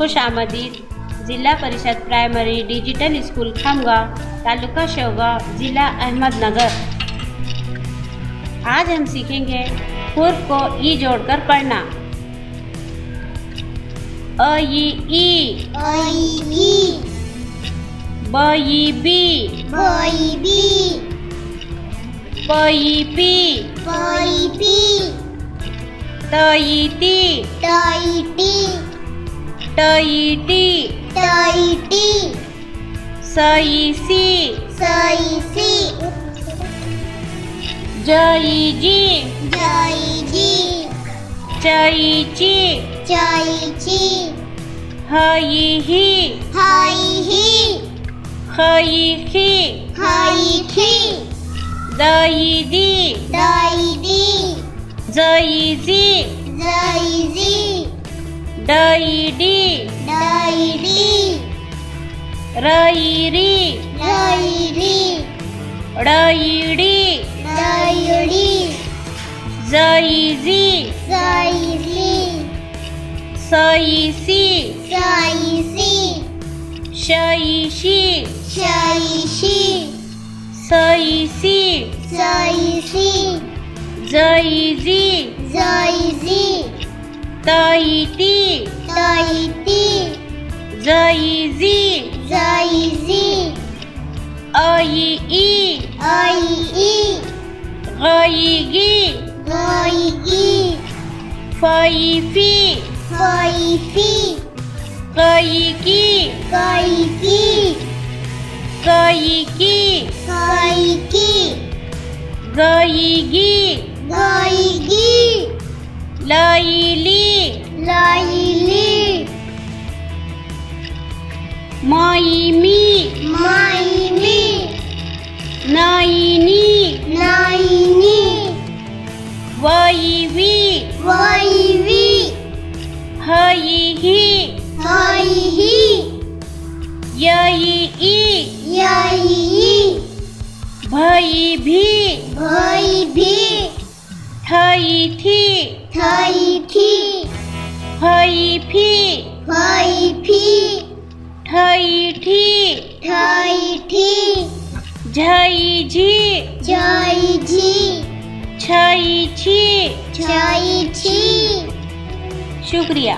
खुशामदीद। जिला परिषद primary digital school Khamgaon, taluka Shevgaon, जिला अहमदनगर। आज हम सीखेंगे हुर्फ को ई जोड़कर पढ़ना। अ ई ब ई बी प ई पी त ई ती ट ई टी स ई सी ज ई जी च ई ची ह ई ही ख ई खी द ई दी ज ई जी ड ई डी र ई री ड़ ई डी ज ई जी स ई सी श ई शी स ई सी ज ई जी त ई टी ज ई जी अ ई ग ई गी फ ई फी क ई की ग ई की ग ई गी ल ई ली म ई मी न ई नी व ई वी ह ई ही य ई भ ई भी ठ ई थी ह ई फी ठ ई ठी झ ई झी छ ई छी। शुक्रिया।